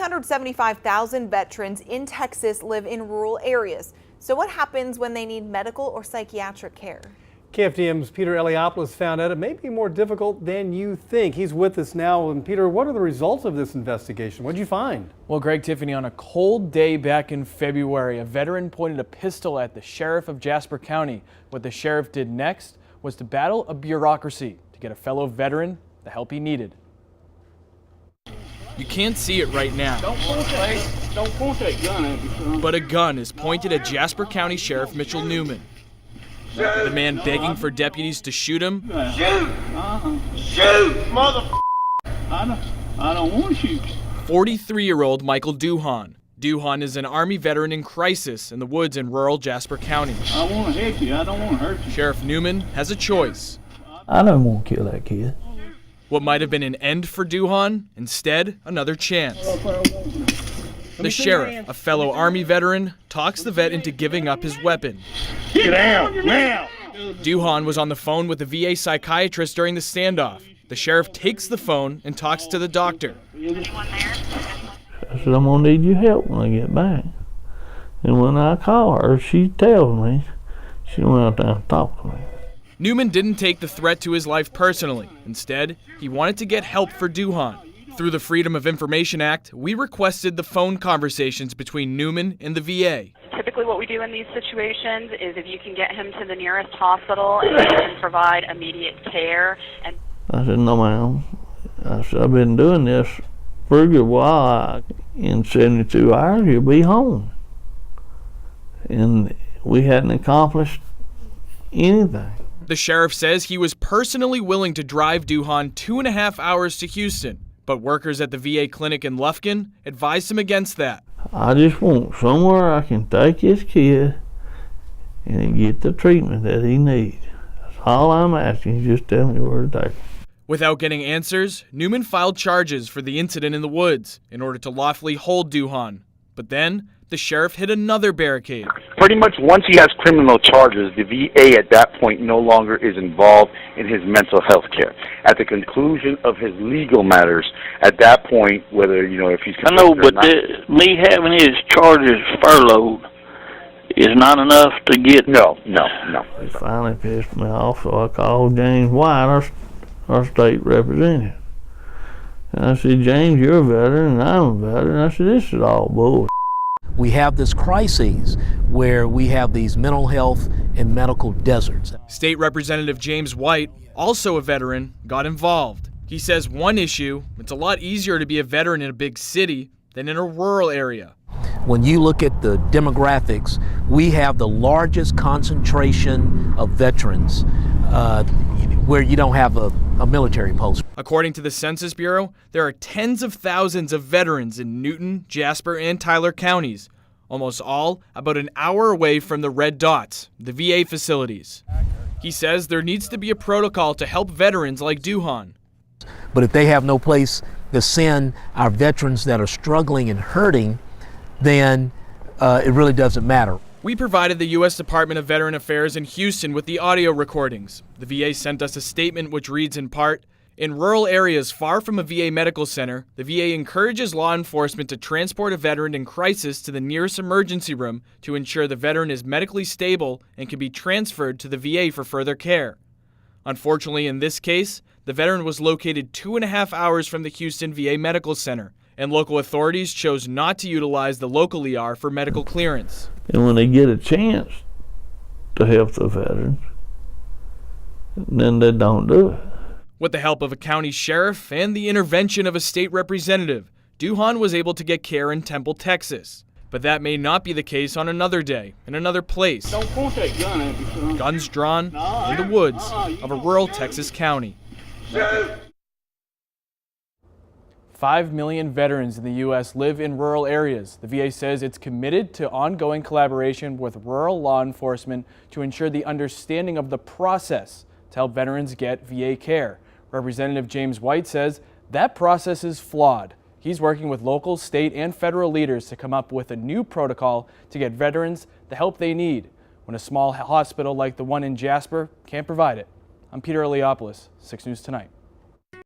375,000 veterans in Texas live in rural areas. So what happens when they need medical or psychiatric care? KFDM's Peter Eliopoulos found out it may be more difficult than you think. He's with us now. And Peter, what are the results of this investigation? What did you find? Well, Greg, Tiffany, on a cold day back in February, a veteran pointed a pistol at the sheriff of Jasper County. What the sheriff did next was to battle a bureaucracy to get a fellow veteran the help he needed. You can't see it right now, Don't point that gun at me, son. but a gun is pointed at Jasper County Sheriff Mitchell Newman. The man begging for deputies to shoot him. Shoot, motherfucker! I don't want to shoot. 43-year-old Michael Duhan. Duhan is an Army veteran in crisis in the woods in rural Jasper County. I want to help you. I don't want to hurt you. Sheriff Newman has a choice. I don't want to kill that kid. What might have been an end for Duhan, instead, another chance. The sheriff, a fellow Army veteran, talks the vet into giving up his weapon. Get down now! Duhan was on the phone with the VA psychiatrist during the standoff. The sheriff takes the phone and talks to the doctor. I said, I'm going to need your help when I get back. And when I call her, she tells me she went out there and talked to me. Newman didn't take the threat to his life personally. Instead, he wanted to get help for Duhan. Through the Freedom of Information Act, we requested the phone conversations between Newman and the VA. Typically what we do in these situations is if you can get him to the nearest hospital and you can provide immediate care. And I said, no, ma'am. I said, I've been doing this for a good while. In 72 hours, you'll be home. And we hadn't accomplished anything. The sheriff says he was personally willing to drive Duhan 2.5 hours to Houston, but workers at the VA clinic in Lufkin advised him against that. I just want somewhere I can take this kid and get the treatment that he needs. That's all I'm asking. Just tell me where to take him. Without getting answers, Newman filed charges for the incident in the woods in order to lawfully hold Duhan. But then, the sheriff hit another barricade. Pretty much once he has criminal charges, the VA at that point no longer is involved in his mental health care. At the conclusion of his legal matters, at that point, whether, if he's... I know, but me having his charges furloughed is not enough to get... No. It finally pissed me off, so I called James White, our state representative. And I said, James, you're a veteran, and I'm a veteran. I said, this is all bull. We have this crises where we have these mental health and medical deserts. State Representative James White, also a veteran, got involved. He says one issue, it's a lot easier to be a veteran in a big city than in a rural area. When you look at the demographics, we have the largest concentration of veterans where you don't have a military post. According to the Census Bureau, there are tens of thousands of veterans in Newton, Jasper, and Tyler counties, almost all about an hour away from the red dots, the VA facilities. He says there needs to be a protocol to help veterans like Duhan. But if they have no place to send our veterans that are struggling and hurting, then it really doesn't matter. We provided the U.S. Department of Veteran Affairs in Houston with the audio recordings. The VA sent us a statement which reads in part, "In rural areas far from a VA medical center, the VA encourages law enforcement to transport a veteran in crisis to the nearest emergency room to ensure the veteran is medically stable and can be transferred to the VA for further care. Unfortunately, in this case, the veteran was located 2.5 hours from the Houston VA Medical Center, and local authorities chose not to utilize the local ER for medical clearance." And when they get a chance to help the veterans, then they don't do it. With the help of a county sheriff and the intervention of a state representative, Duhan was able to get care in Temple, Texas. But that may not be the case on another day, in another place. Don't point that gun at me, son. Guns drawn in the woods of a rural Texas county. 5 million veterans in the U.S. live in rural areas. The VA says it's committed to ongoing collaboration with rural law enforcement to ensure the understanding of the process to help veterans get VA care. Representative James White says that process is flawed. He's working with local, state, and federal leaders to come up with a new protocol to get veterans the help they need when a small hospital like the one in Jasper can't provide it. I'm Peter Eliopoulos, 6 News Tonight.